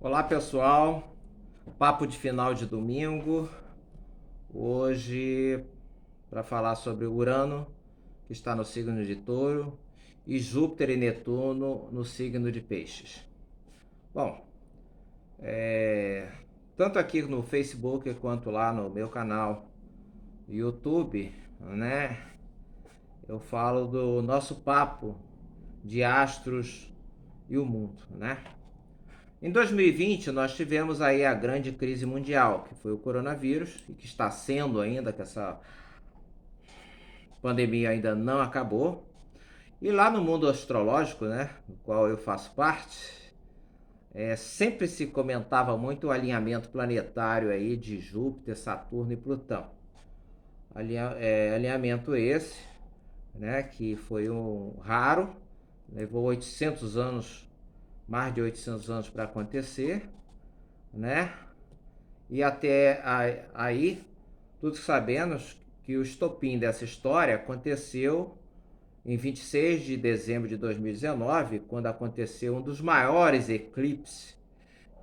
Olá pessoal, papo de final de domingo. Hoje para falar sobre Urano, que está no signo de Touro, e Júpiter e Netuno no signo de Peixes. Bom, tanto aqui no Facebook quanto lá no meu canal YouTube, né? Eu falo do nosso papo de astros e o mundo, né? Em 2020, nós tivemos aí a grande crise mundial, que foi o coronavírus, e que está sendo ainda, que essa pandemia ainda não acabou. E lá no mundo astrológico, né, do qual eu faço parte, sempre se comentava muito o alinhamento planetário aí de Júpiter, Saturno e Plutão. Alinhamento esse, né, que foi um raro, levou 800 anos, mais de 800 anos para acontecer, né? E até aí, todos sabemos que o estopim dessa história aconteceu em 26 de dezembro de 2019, quando aconteceu um dos maiores eclipses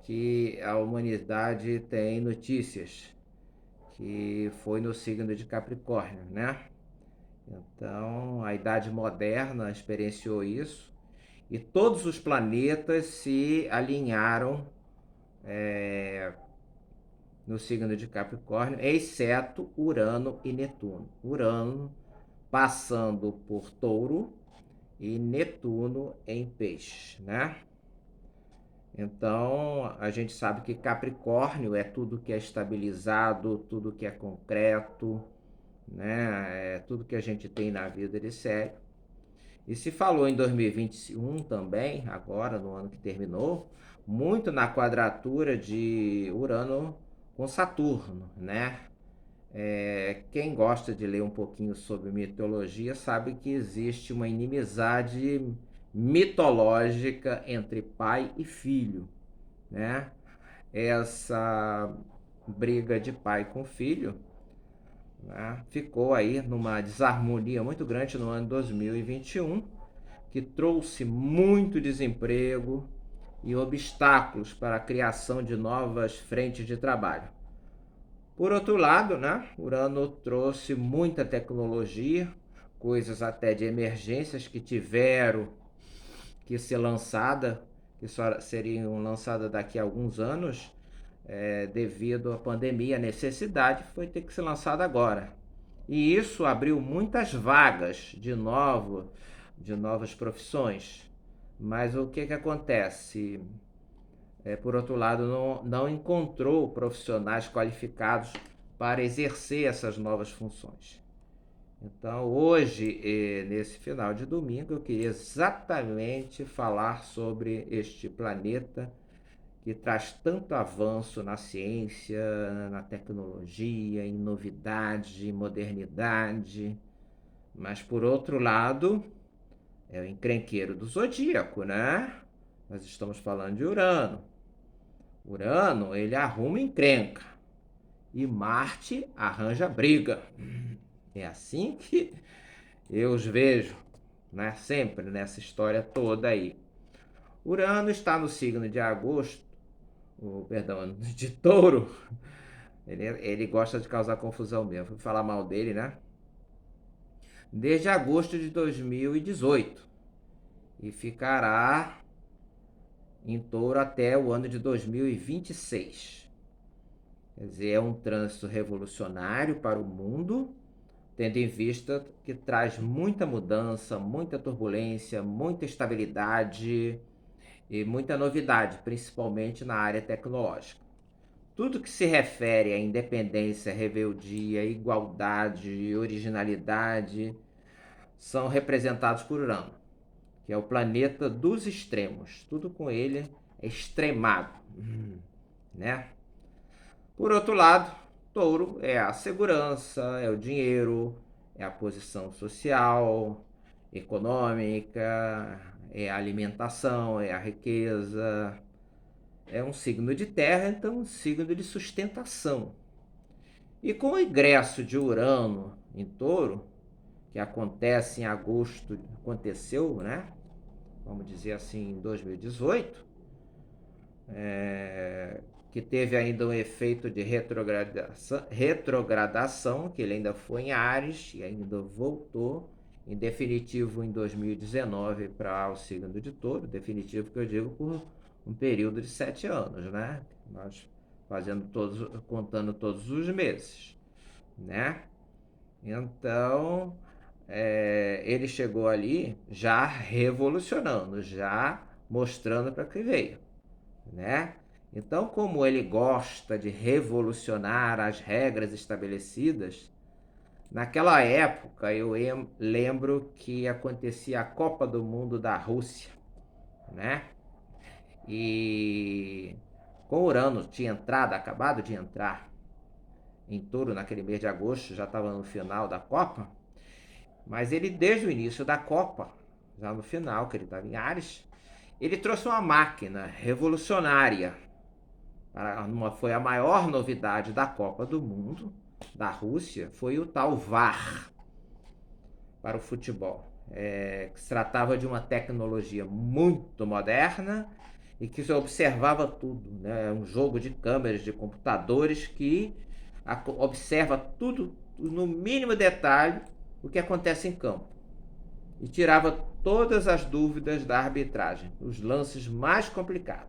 que a humanidade tem notícias, que foi no signo de Capricórnio, né? Então, a Idade Moderna experienciou isso e todos os planetas se alinharam no signo de Capricórnio, exceto Urano e Netuno. Urano passando por Touro e Netuno em Peixe, né? Então, a gente sabe que Capricórnio é tudo que é estabilizado, tudo que é concreto, né? É tudo que a gente tem na vida de sério. E se falou em 2021 também, agora no ano que terminou, muito na quadratura de Urano com Saturno, né? Quem gosta de ler um pouquinho sobre mitologia sabe que existe uma inimizade mitológica entre pai e filho, né? Essa briga de pai com filho, né, ficou aí numa desarmonia muito grande no ano 2021, que trouxe muito desemprego e obstáculos para a criação de novas frentes de trabalho. Por outro lado, né, Urano trouxe muita tecnologia, coisas até de emergências que tiveram que ser lançada, que só seriam lançadas daqui a alguns anos, devido à pandemia, a necessidade foi ter que ser lançada agora. E isso abriu muitas vagas de novas profissões. Mas o que acontece? Por outro lado, não encontrou profissionais qualificados para exercer essas novas funções. Então, hoje, nesse final de domingo, eu queria exatamente falar sobre este planeta que traz tanto avanço na ciência, na tecnologia, em novidade, modernidade. Mas, por outro lado, é o encrenqueiro do zodíaco, né? Nós estamos falando de Urano. Urano, ele arruma encrenca e Marte arranja briga. É assim que eu os vejo, né? Sempre nessa história toda aí. Urano está no signo de agosto, perdão, de touro. Ele gosta de causar confusão mesmo. Vou falar mal dele, né? Desde agosto de 2018. E ficará em touro até o ano de 2026. Quer dizer, é um trânsito revolucionário para o mundo, tendo em vista que traz muita mudança, muita turbulência, muita estabilidade e muita novidade, principalmente na área tecnológica. Tudo que se refere à independência, rebeldia, igualdade, originalidade são representados por Urano, que é o planeta dos extremos. Tudo com ele é extremado, né? Por outro lado, Touro é a segurança, é o dinheiro, é a posição social, econômica, é a alimentação, é a riqueza. É um signo de terra, então um signo de sustentação. E com o ingresso de Urano em Touro, que acontece em agosto, aconteceu, né? Vamos dizer assim, em 2018, que teve ainda um efeito de retrogradação, que ele ainda foi em Áries e ainda voltou, em definitivo em 2019 para o signo de Touro, definitivo que eu digo por um período de 7 anos, né? Nós contando todos os meses, né? Então, ele chegou ali já revolucionando, já mostrando para que veio, né? Então, como ele gosta de revolucionar as regras estabelecidas, naquela época eu lembro que acontecia a Copa do Mundo da Rússia, né? E com Urano tinha acabado de entrar em Touro naquele mês de agosto, já estava no final da Copa, mas ele desde o início da Copa, já no final, que ele estava em Áries, ele trouxe uma máquina revolucionária. Foi a maior novidade da Copa do Mundo, da Rússia, foi o tal VAR para o futebol. Que se tratava de uma tecnologia muito moderna e que se observava tudo, né? Um jogo de câmeras, de computadores que observa tudo no mínimo detalhe o que acontece em campo e tirava todas as dúvidas da arbitragem, os lances mais complicados.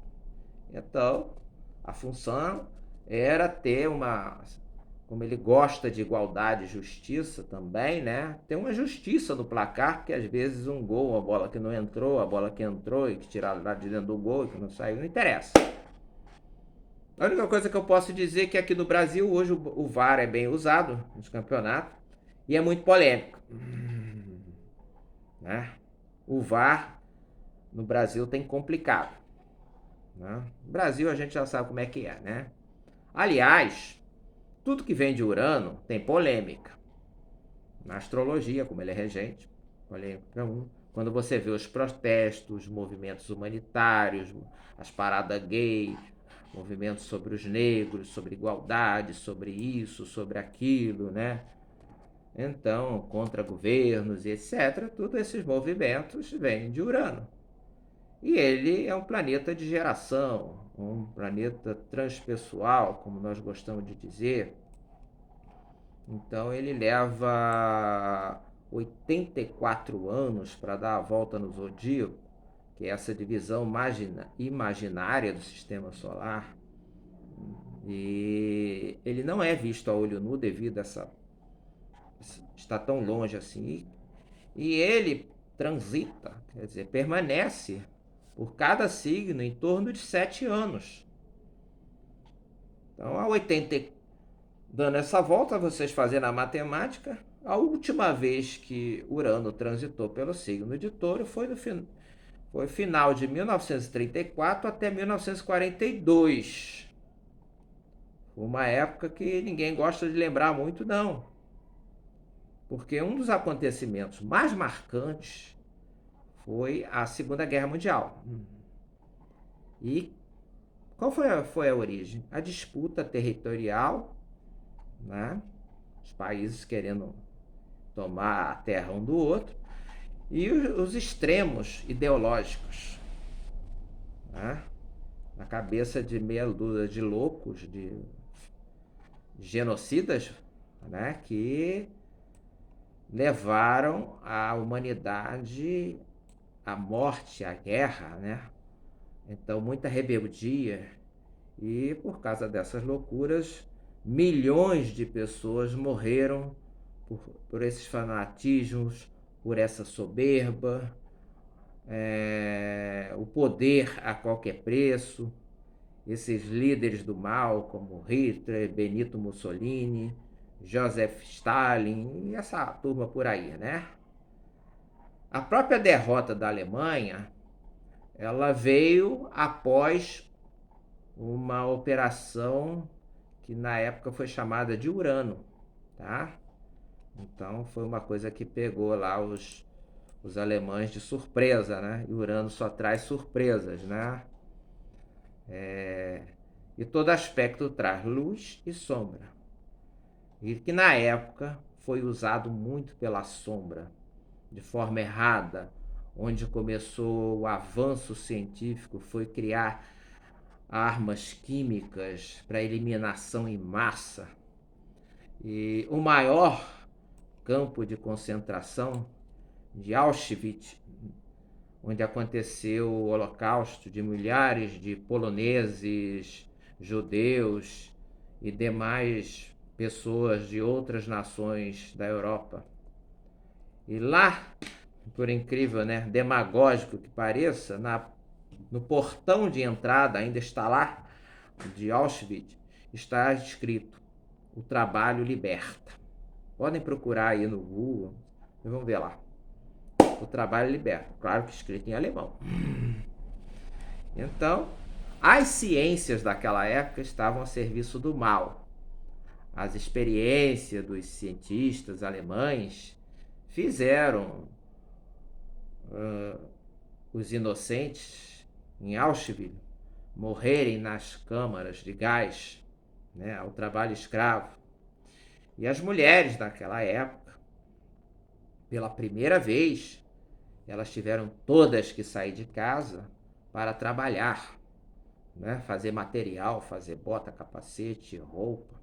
Então, a função era ter como ele gosta de igualdade e justiça também, né? Ter uma justiça no placar, porque às vezes um gol, a bola que não entrou, a bola que entrou e que tiraram lá de dentro do gol e que não saiu, não interessa. A única coisa que eu posso dizer é que aqui no Brasil hoje o VAR é bem usado nos campeonatos e é muito polêmico, né? O VAR no Brasil tem complicado, né? No Brasil a gente já sabe como é que é, né? Aliás, tudo que vem de Urano tem polêmica. Na astrologia, como ele é regente, polêmica 1. Quando você vê os protestos, os movimentos humanitários, as paradas gays, movimentos sobre os negros, sobre igualdade, sobre isso, sobre aquilo, né? Então, contra governos e etc., todos esses movimentos vêm de Urano. E ele é um planeta de geração, um planeta transpessoal, como nós gostamos de dizer. Então ele leva 84 anos para dar a volta no zodíaco, que é essa divisão imaginária do sistema solar. E ele não é visto a olho nu devido a estar tão longe assim. E ele transita, quer dizer, permanece por cada signo em torno de 7 anos. Então, dando essa volta, vocês fazendo a matemática, a última vez que Urano transitou pelo signo de Touro foi final de 1934 até 1942. Uma época que ninguém gosta de lembrar muito, não. Porque um dos acontecimentos mais marcantes foi a Segunda Guerra Mundial. E qual foi a origem? A disputa territorial, né? Os países querendo tomar a terra um do outro, e os extremos ideológicos, né? Na cabeça de meia dúzia de loucos, de genocidas, né? Que levaram a humanidade à morte, à guerra, né? Então, muita rebeldia, e por causa dessas loucuras, milhões de pessoas morreram por esses fanatismos, por essa soberba, o poder a qualquer preço, esses líderes do mal como Hitler, Benito Mussolini, Joseph Stalin e essa turma por aí, né? A própria derrota da Alemanha, ela veio após uma operação que na época foi chamada de Urano, tá? Então foi uma coisa que pegou lá os alemães de surpresa, né? E Urano só traz surpresas, né? E todo aspecto traz luz e sombra. E que na época foi usado muito pela sombra, de forma errada, onde começou o avanço científico, foi criar armas químicas para eliminação em massa. E o maior campo de concentração de Auschwitz, onde aconteceu o holocausto de milhares de poloneses, judeus e demais pessoas de outras nações da Europa. E lá, por incrível, né, demagógico que pareça, no portão de entrada, ainda está lá, de Auschwitz, está escrito: o trabalho liberta. Podem procurar aí no Google, e vamos ver lá. O trabalho liberta. Claro que escrito em alemão. Então, as ciências daquela época estavam a serviço do mal. As experiências dos cientistas alemães fizeram os inocentes em Auschwitz morrerem nas câmaras de gás, né, ao trabalho escravo. E as mulheres naquela época, pela primeira vez, elas tiveram todas que sair de casa para trabalhar, né, fazer material, fazer bota, capacete, roupa,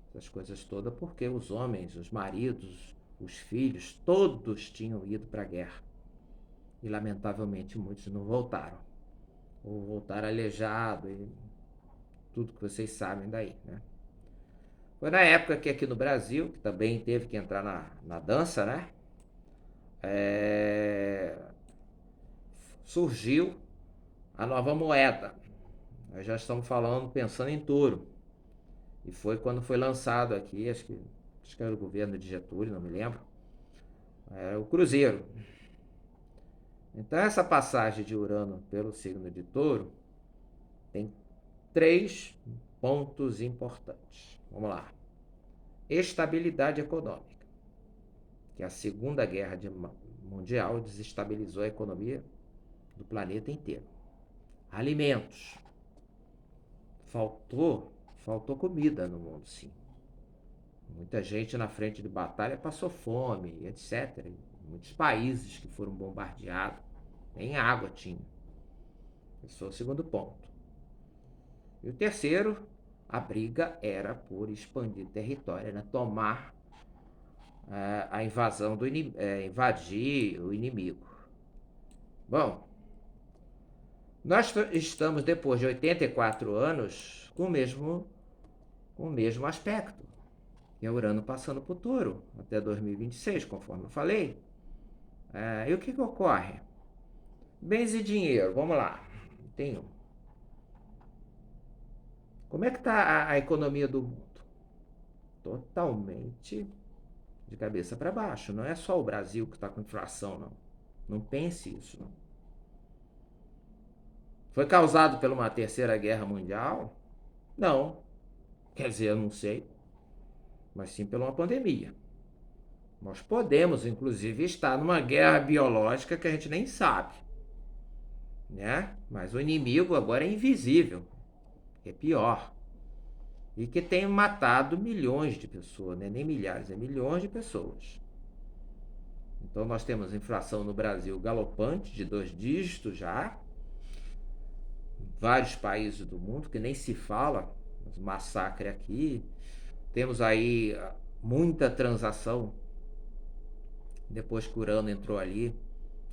essas coisas todas, porque os homens, os maridos, os filhos, todos tinham ido para a guerra. E lamentavelmente muitos não voltaram. Ou voltaram aleijado e tudo que vocês sabem daí, né? Foi na época que aqui no Brasil, que também teve que entrar na dança, né? Surgiu a nova moeda. Nós já estamos falando, pensando em touro. E foi quando foi lançado aqui, acho que era o governo de Getúlio, não me lembro. Era o cruzeiro. Então essa passagem de Urano pelo signo de Touro tem 3 pontos importantes. Vamos lá. Estabilidade econômica, que a Segunda Guerra Mundial desestabilizou a economia do planeta inteiro. Alimentos. Faltou comida no mundo, sim. Muita gente na frente de batalha passou fome, etc. Muitos países que foram bombardeados, nem água tinha. Esse foi o segundo ponto. E o terceiro, a briga era por expandir território, né? Tomar a invasão invadir o inimigo. Bom, nós estamos, depois de 84 anos, com o mesmo aspecto. E é Urano passando por Touro até 2026, conforme eu falei. E o que ocorre? Bens e dinheiro, vamos lá. Tem um. Como é que está a economia do mundo? Totalmente de cabeça para baixo. Não é só o Brasil que está com inflação, não. Não pense isso, não. Foi causado por uma terceira guerra mundial? Não. Quer dizer, eu não sei. Mas sim por uma pandemia. Nós podemos, inclusive, estar numa guerra biológica que a gente nem sabe, né? Mas o inimigo agora é invisível. É pior. E que tem matado milhões de pessoas, né? Nem milhares, é milhões de pessoas. Então nós temos inflação no Brasil galopante, de 2 dígitos já. Vários países do mundo, que nem se fala, massacre aqui. Temos aí muita transação, depois que o Urano entrou ali,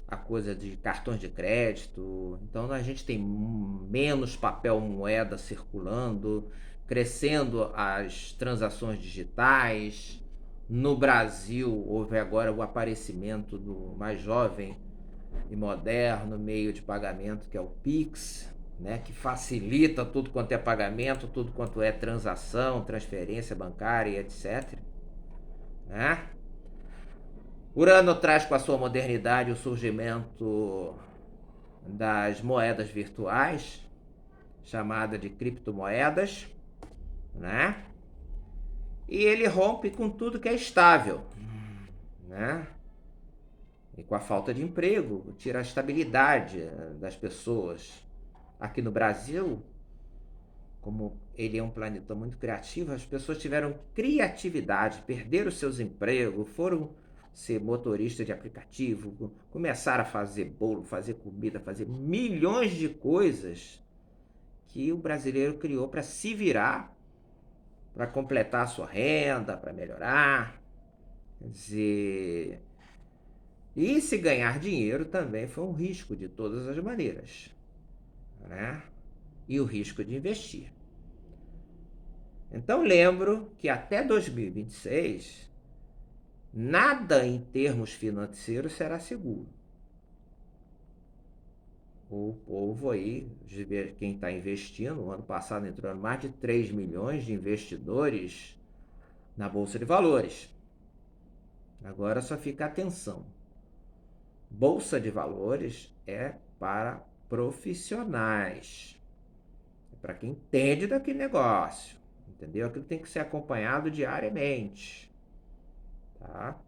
a coisa de cartões de crédito. Então a gente tem menos papel moeda circulando, crescendo as transações digitais. No Brasil houve agora o aparecimento do mais jovem e moderno meio de pagamento, que é o Pix, né, que facilita tudo quanto é pagamento, tudo quanto é transação, transferência bancária, etc. Né? Urano traz com a sua modernidade o surgimento das moedas virtuais, chamada de criptomoedas, né? E ele rompe com tudo que é estável, né? E com a falta de emprego, tira a estabilidade das pessoas. Aqui no Brasil, como ele é um planeta muito criativo, as pessoas tiveram criatividade, perderam seus empregos, foram ser motorista de aplicativo, começaram a fazer bolo, fazer comida, fazer milhões de coisas que o brasileiro criou para se virar, para completar a sua renda, para melhorar. Quer dizer, e se ganhar dinheiro também foi um risco de todas as maneiras, né? E o risco de investir. Então lembro que até 2026, nada em termos financeiros será seguro. O povo aí, quem está investindo, o ano passado entrou mais de 3 milhões de investidores na Bolsa de Valores. Agora só fica atenção. Bolsa de Valores é para profissionais. É para quem entende daquele negócio. Entendeu? Aquilo tem que ser acompanhado diariamente. Tá?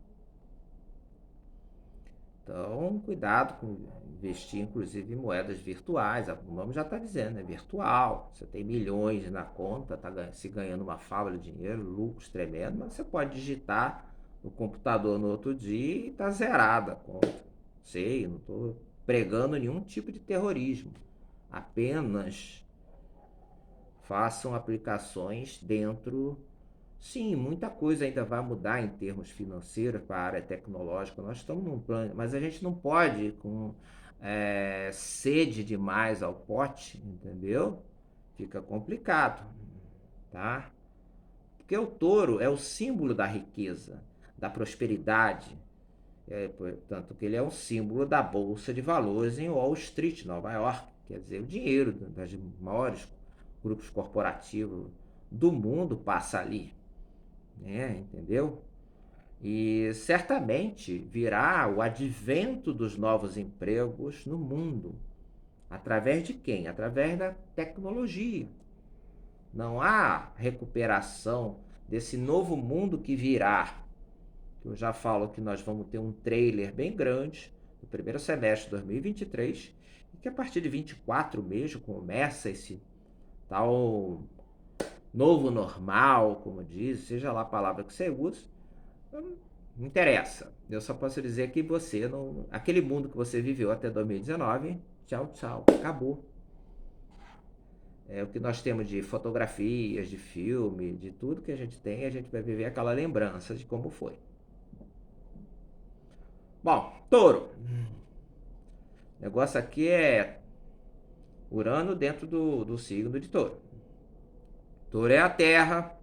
Então, cuidado com investir, inclusive, em moedas virtuais. O nome já está dizendo, é virtual. Você tem milhões na conta, está se ganhando uma fábula de dinheiro, lucros tremendos, mas você pode digitar no computador no outro dia e está zerada a conta. Sei, não estou pregando nenhum tipo de terrorismo. Apenas façam aplicações dentro. Sim, muita coisa ainda vai mudar em termos financeiros para a área tecnológica. Nós estamos num plano, mas a gente não pode ir com sede demais ao pote, entendeu? Fica complicado, tá? Porque o touro é o símbolo da riqueza, da prosperidade. Portanto, que ele é um símbolo da Bolsa de Valores em Wall Street, Nova York. Quer dizer, o dinheiro dos maiores grupos corporativos do mundo passa ali. Entendeu? E certamente virá o advento dos novos empregos no mundo. Através de quem? Através da tecnologia. Não há recuperação desse novo mundo que virá. Eu já falo que nós vamos ter um trailer bem grande no primeiro semestre de 2023 e que a partir de 24 mesmo começa esse tal novo normal, como diz, seja lá a palavra que você use. Não interessa. Eu só posso dizer que você não. Aquele mundo que você viveu até 2019, tchau, tchau. Acabou. É o que nós temos de fotografias, de filme, de tudo que a gente tem, a gente vai viver aquela lembrança de como foi. Bom, touro. O negócio aqui é Urano dentro do signo de touro. Touro é a terra,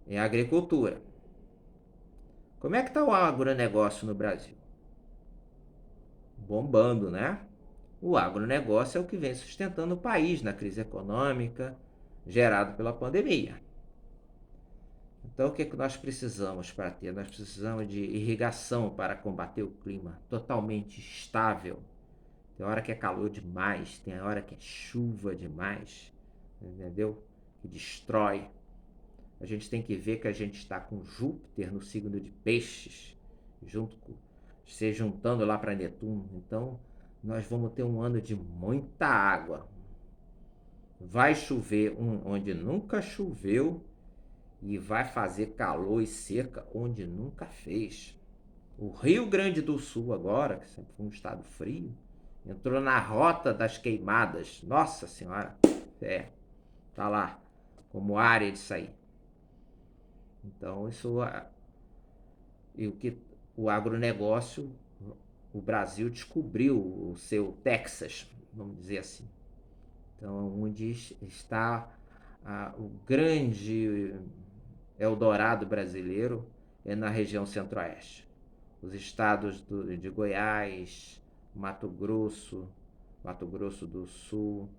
é a agricultura. Como é que está o agronegócio no Brasil? Bombando, né? O agronegócio é o que vem sustentando o país na crise econômica gerada pela pandemia. Então, o que nós precisamos para ter? Nós precisamos de irrigação para combater o clima totalmente estável. Tem hora que é calor demais, tem hora que é chuva demais, entendeu? Que destrói. A gente tem que ver que a gente está com Júpiter no signo de Peixes, se juntando lá para Netuno. Então, nós vamos ter um ano de muita água. Vai chover onde nunca choveu e vai fazer calor e seca onde nunca fez. O Rio Grande do Sul agora, que sempre foi um estado frio, entrou na rota das queimadas. Nossa Senhora, tá lá como área disso aí. Então isso e o agronegócio, o Brasil descobriu o seu Texas, vamos dizer assim. Então onde está o grande Eldorado brasileiro é na região centro-oeste. Os estados de Goiás, Mato Grosso do Sul,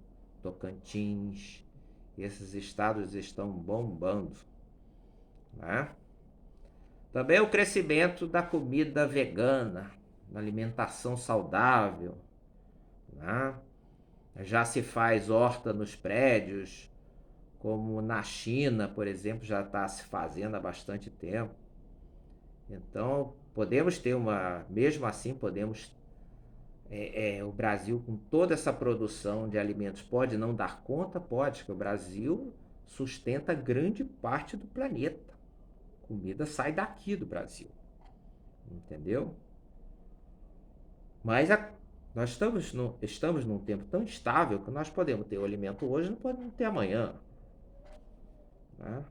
Tocantins, esses estados estão bombando, né? Também o crescimento da comida vegana, da alimentação saudável, né? Já se faz horta nos prédios, como na China, por exemplo, já está se fazendo há bastante tempo. Então, podemos ter mesmo assim, podemos o Brasil com toda essa produção de alimentos pode não dar conta? Pode, porque o Brasil sustenta grande parte do planeta. Comida sai daqui do Brasil, entendeu? Mas Nós estamos num tempo tão instável que nós podemos ter o alimento hoje, não podemos ter amanhã. Né?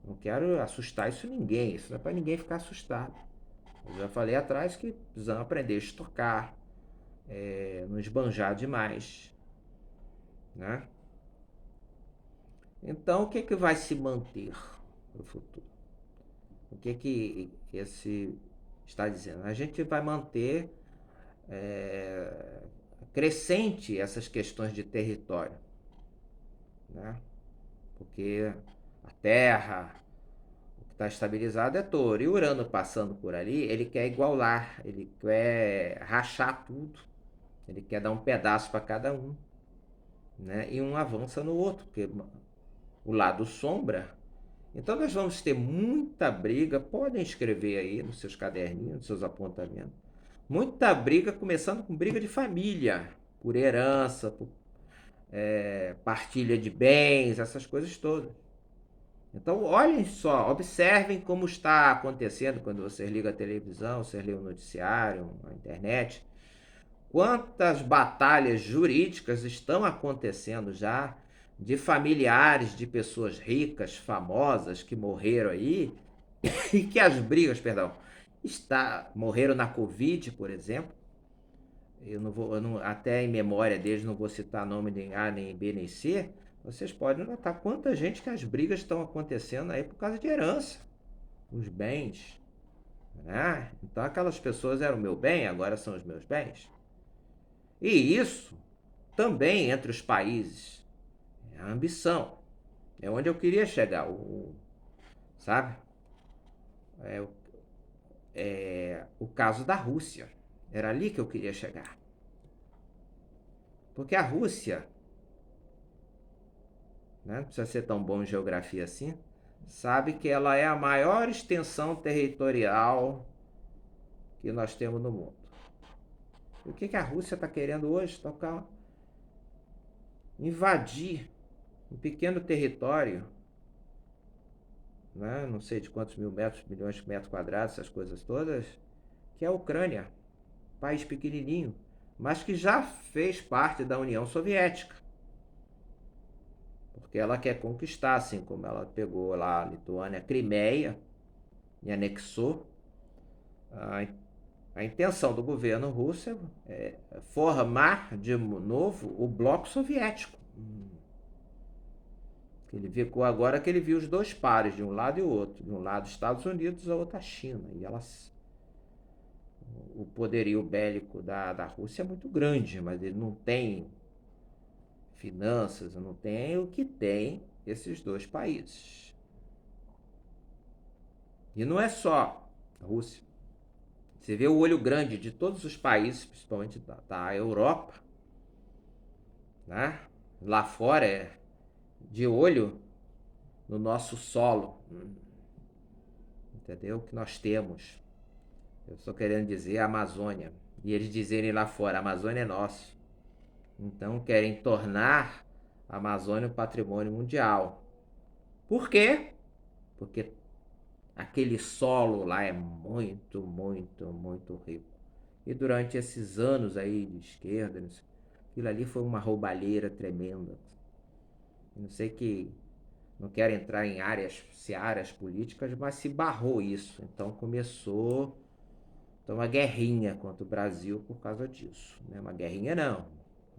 Não quero assustar isso ninguém, isso não é para ninguém ficar assustado. Eu já falei atrás que precisamos aprender a estocar, não esbanjar demais. Né? Então, o que, que vai se manter no futuro? O que, que esse está dizendo? A gente vai manter crescente essas questões de território. Né? Porque a Terra, o que está estabilizado é Touro. E Urano passando por ali, ele quer igualar, ele quer rachar tudo, ele quer dar um pedaço para cada um. Né? E um avança no outro, porque o lado sombra. Então nós vamos ter muita briga, podem escrever aí nos seus caderninhos, nos seus apontamentos. Muita briga, começando com briga de família, por herança, por partilha de bens, essas coisas todas. Então, olhem só, observem como está acontecendo quando vocês ligam a televisão, vocês lêem o noticiário, a internet. Quantas batalhas jurídicas estão acontecendo já de familiares de pessoas ricas, famosas, que morreram aí, e que as brigas, perdão, morreram na Covid, por exemplo. Até em memória deles, não vou citar nome nem A, nem B, nem C. Vocês podem notar quanta gente que as brigas estão acontecendo aí por causa de herança, os bens. Né? Então aquelas pessoas eram meu bem, agora são os meus bens. E isso também entre os países. É a ambição. É onde eu queria chegar. Sabe? O caso da Rússia. Era ali que eu queria chegar. Porque a Rússia, né, não precisa ser tão bom em geografia assim, sabe que ela é a maior extensão territorial que nós temos no mundo. E o que a Rússia está querendo hoje? Tocar, invadir um pequeno território, né, não sei de quantos milhões de metros quadrados, essas coisas todas, que é a Ucrânia, país pequenininho, mas que já fez parte da União Soviética. Porque ela quer conquistar, assim como ela pegou lá a Lituânia, a Crimeia, e anexou. A intenção do governo russo é formar de novo o bloco soviético. Ele ficou agora que ele viu os dois pares, de um lado e o outro. De um lado Estados Unidos, a outra China. E o poderio bélico da Rússia é muito grande, mas ele não tem finanças, não tem o que tem esses dois países. E não é só a Rússia. Você vê o olho grande de todos os países, principalmente da Europa, né? Lá fora é de olho no nosso solo, entendeu? O que nós temos. Eu estou querendo dizer a Amazônia. E eles dizerem lá fora, a Amazônia é nosso. Então querem tornar a Amazônia um patrimônio mundial. Por quê? Porque aquele solo lá é muito, muito, muito rico. E durante esses anos aí de esquerda, aquilo ali foi uma roubalheira tremenda. Não sei que, não quero entrar em searas políticas, mas se barrou isso. Então começou uma guerrinha contra o Brasil por causa disso. Não é uma guerrinha não,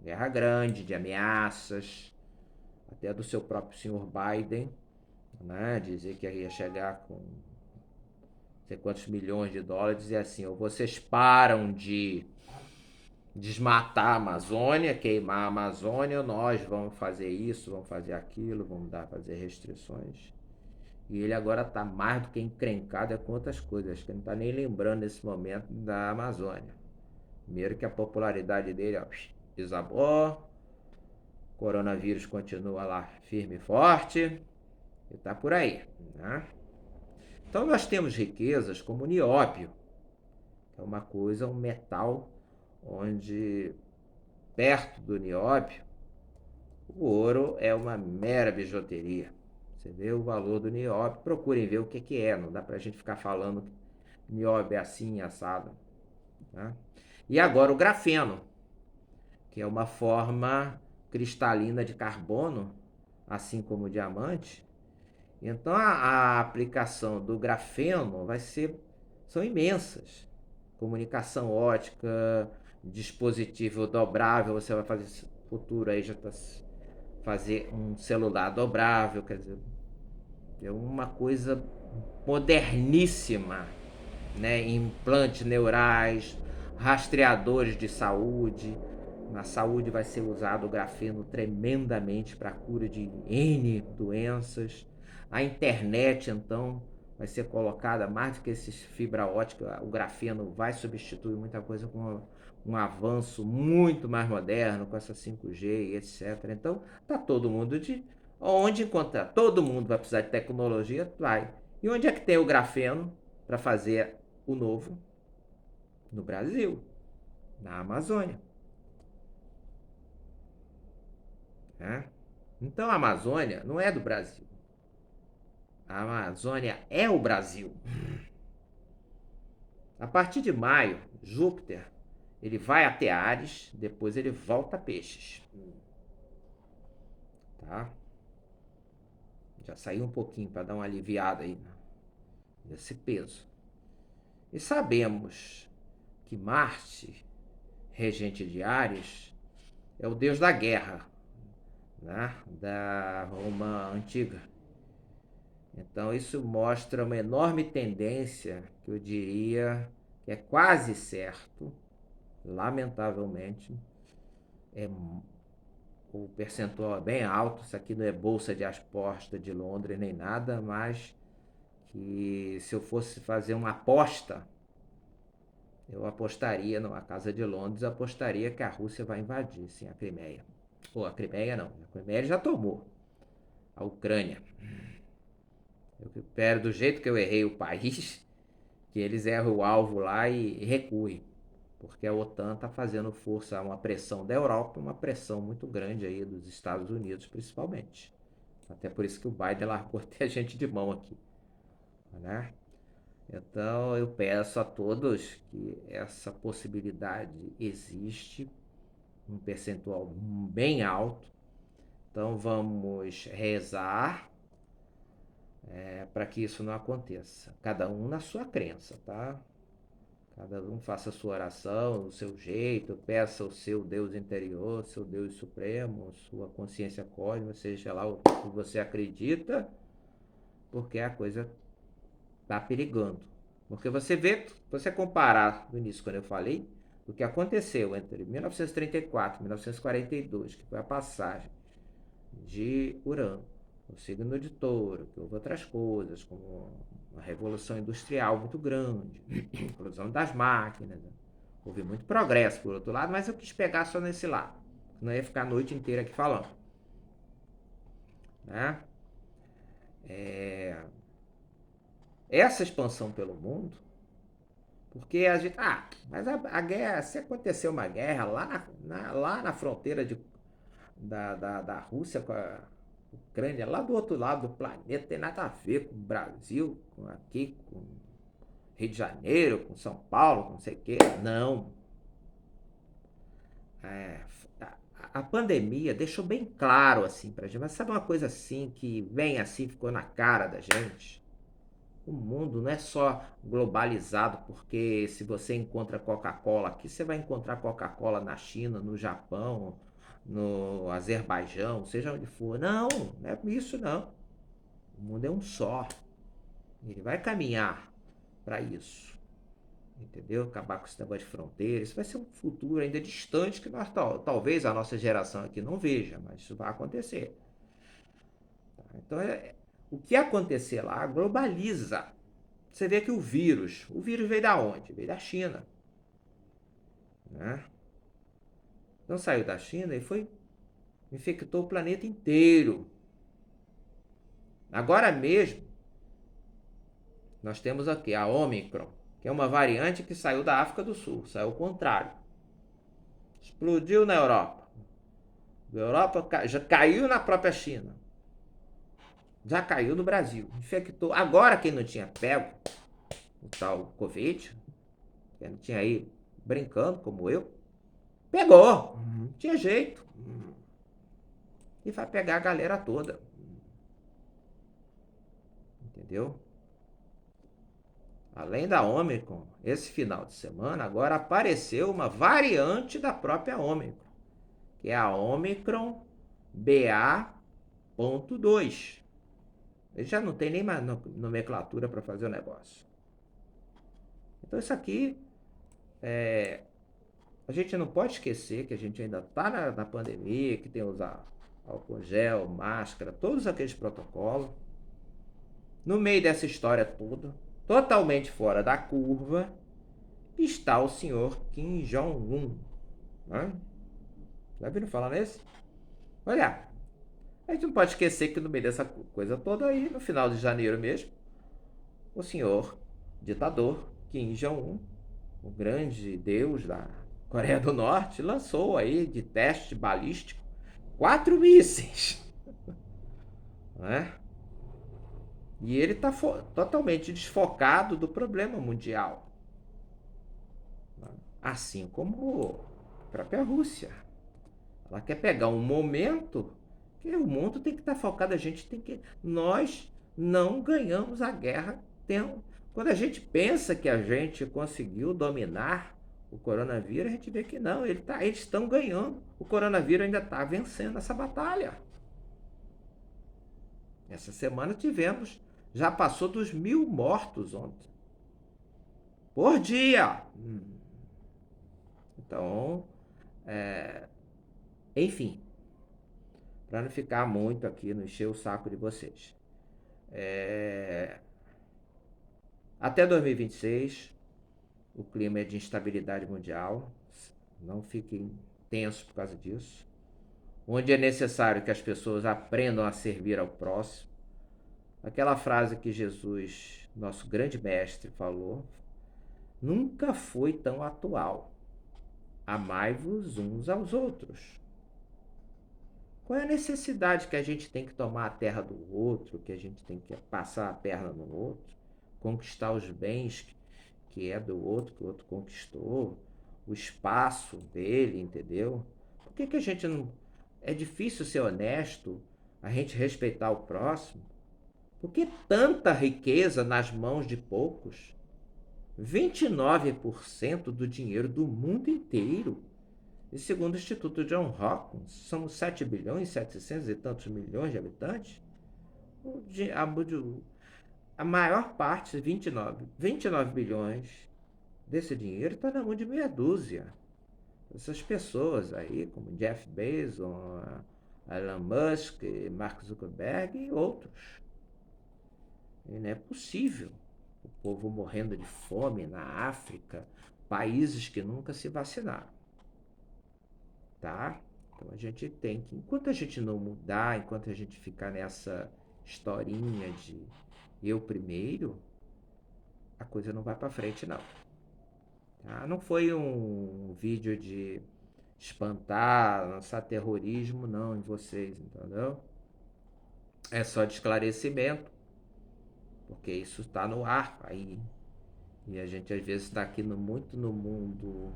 guerra grande, de ameaças, até do seu próprio senhor Biden, né? Dizer que ia chegar com não sei quantos milhões de dólares, dizer assim, ou vocês param de desmatar a Amazônia, queimar a Amazônia, nós vamos fazer isso, vamos fazer aquilo, vamos fazer restrições. E ele agora está mais do que encrencado com outras coisas, que ele não está nem lembrando nesse momento da Amazônia. Primeiro que a popularidade dele desabou, o coronavírus continua lá firme e forte, e está por aí. Né? Então nós temos riquezas como o nióbio, que é uma coisa, um metal onde perto do nióbio o ouro é uma mera bijuteria. Você vê o valor do nióbio, procurem ver o que é, não dá pra gente ficar falando que nióbio é assim, assado. Né? E agora o grafeno. que é uma forma cristalina de carbono, assim como o diamante. Então a aplicação do grafeno são imensas. Comunicação ótica, dispositivo dobrável, você vai fazer futuro aí já está fazer um celular dobrável, quer dizer, é uma coisa moderníssima, né? Implantes neurais, rastreadores de saúde. Na saúde vai ser usado o grafeno tremendamente para a cura de N doenças. A internet, então, vai ser colocada mais do que esses fibra ótica. O grafeno vai substituir muita coisa com um avanço muito mais moderno, com essa 5G e etc. Então, tá todo mundo de... Onde encontrar? Todo mundo vai precisar de tecnologia, vai. E onde é que tem o grafeno para fazer o novo? No Brasil, na Amazônia. Né? Então a Amazônia não é do Brasil. A Amazônia é o Brasil. A partir de maio, Júpiter ele vai até Áries, depois ele volta a Peixes. Tá? Já saiu um pouquinho para dar uma aliviada aí nesse peso. E sabemos que Marte, regente de Áries, é o deus da guerra, né? Da Roma antiga. Então isso mostra uma enorme tendência, que eu diria que é quase certo, lamentavelmente, o percentual é bem alto, isso aqui não é bolsa de aposta de Londres nem nada, mas que se eu fosse fazer uma aposta, eu apostaria numa casa de Londres, apostaria que a Rússia vai invadir, sim, a Crimeia. Ou a Crimeia não, a Crimeia ele já tomou, a Ucrânia. Eu espero, do jeito que eu errei o país, que eles errem o alvo lá e recuem. Porque a OTAN está fazendo força, uma pressão da Europa, uma pressão muito grande aí dos Estados Unidos, principalmente. Até por isso que o Biden largou até a gente de mão aqui. Né? Então eu peço a todos que essa possibilidade existe, um percentual bem alto. Então vamos rezar para que isso não aconteça. Cada um na sua crença, tá? Cada um faça a sua oração do seu jeito, peça ao seu Deus interior, seu Deus supremo, sua consciência cósmica, seja lá o que você acredita, porque a coisa está perigando. Porque você vê, você comparar no início, quando eu falei, o que aconteceu entre 1934 e 1942, que foi a passagem de Urano, o signo de Touro, que houve outras coisas, como uma revolução industrial muito grande, inclusão das máquinas, né? Houve muito progresso por outro lado, mas eu quis pegar só nesse lado, não ia ficar a noite inteira aqui falando. Né? Essa expansão pelo mundo, porque a gente, mas a guerra, se aconteceu uma guerra lá na fronteira da Rússia com a Ucrânia, lá do outro lado do planeta, tem nada a ver com o Brasil, com aqui, com Rio de Janeiro, com São Paulo, com não sei o quê. Não. A pandemia deixou bem claro assim pra gente, mas sabe uma coisa assim que vem assim, ficou na cara da gente? O mundo não é só globalizado, porque se você encontra Coca-Cola aqui, você vai encontrar Coca-Cola na China, no Japão, no Azerbaijão, seja onde for. Não, não é isso não. O mundo é um só. Ele vai caminhar para isso. Entendeu? Acabar com esse negócio de fronteira. Isso vai ser um futuro ainda distante que nós talvez a nossa geração aqui não veja, mas isso vai acontecer. Então, o que acontecer lá globaliza. Você vê que o vírus veio da onde? Veio da China. Né? Então saiu da China e infectou o planeta inteiro. Agora mesmo, nós temos aqui a Omicron, que é uma variante que saiu da África do Sul, saiu ao contrário. Explodiu na Europa. A Europa já caiu na própria China. Já caiu no Brasil. Infectou. Agora quem não tinha pego o tal Covid, quem não tinha aí brincando como eu, Pegou. Não tinha jeito. E vai pegar a galera toda. Entendeu? Além da Ômicron, esse final de semana, agora apareceu uma variante da própria Ômicron, que é a Ômicron BA.2. Ele já não tem nem mais nomenclatura para fazer o negócio. Então isso aqui, a gente não pode esquecer que a gente ainda está na pandemia, que tem que usar álcool gel, máscara, todos aqueles protocolos. No meio dessa história toda, totalmente fora da curva, está o senhor Kim Jong-un. Né? Já viram falar nesse? Olha, a gente não pode esquecer que no meio dessa coisa toda aí, no final de janeiro mesmo, o senhor ditador Kim Jong-un, o grande deus da Coreia do Norte, lançou aí de teste balístico 4 mísseis. Né? E ele está totalmente desfocado do problema mundial. Assim como a própria Rússia. Ela quer pegar um momento que o mundo tem que estar focado. A gente tem que. Nós não ganhamos a guerra. Quando a gente pensa que a gente conseguiu dominar o coronavírus, a gente vê que não. Eles estão ganhando. O coronavírus ainda está vencendo essa batalha. Essa semana tivemos. Já passou dos 1.000 mortos ontem. Por dia. Então, enfim, para não ficar muito aqui, não encher o saco de vocês. Até 2026, o clima é de instabilidade mundial. Não fiquem tensos por causa disso. Onde é necessário que as pessoas aprendam a servir ao próximo. Aquela frase que Jesus, nosso grande mestre, falou, nunca foi tão atual. Amai-vos uns aos outros. Qual é a necessidade que a gente tem que tomar a terra do outro, que a gente tem que passar a perna no outro, conquistar os bens que é do outro, que o outro conquistou, o espaço dele, entendeu? Por que a gente não... É difícil ser honesto, a gente respeitar o próximo? Por que tanta riqueza nas mãos de poucos? 29% do dinheiro do mundo inteiro. E segundo o Instituto John Hopkins, somos 7 bilhões e 700 e tantos milhões de habitantes. A maior parte, 29 bilhões desse dinheiro está na mão de meia dúzia. Essas pessoas aí, como Jeff Bezos, Elon Musk, Mark Zuckerberg e outros. E não é possível o povo morrendo de fome na África, países que nunca se vacinaram. Tá? Então a gente tem que, enquanto a gente não mudar, enquanto a gente ficar nessa historinha de eu primeiro, a coisa não vai para frente não. Tá? Não foi um vídeo de espantar, lançar terrorismo não em vocês, entendeu? É só de esclarecimento, porque isso está no ar aí. E a gente às vezes está aqui muito no mundo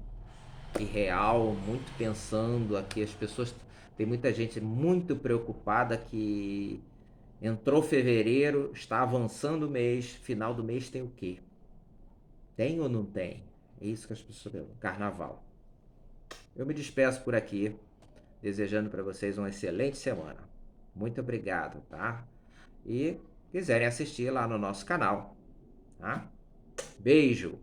irreal, muito pensando aqui. As pessoas, tem muita gente muito preocupada que entrou fevereiro, está avançando o mês, final do mês tem o quê? Tem ou não tem? É isso que as pessoas perguntam. Carnaval. Eu me despeço por aqui, desejando para vocês uma excelente semana. Muito obrigado, tá? E quiserem assistir lá no nosso canal, tá? Beijo!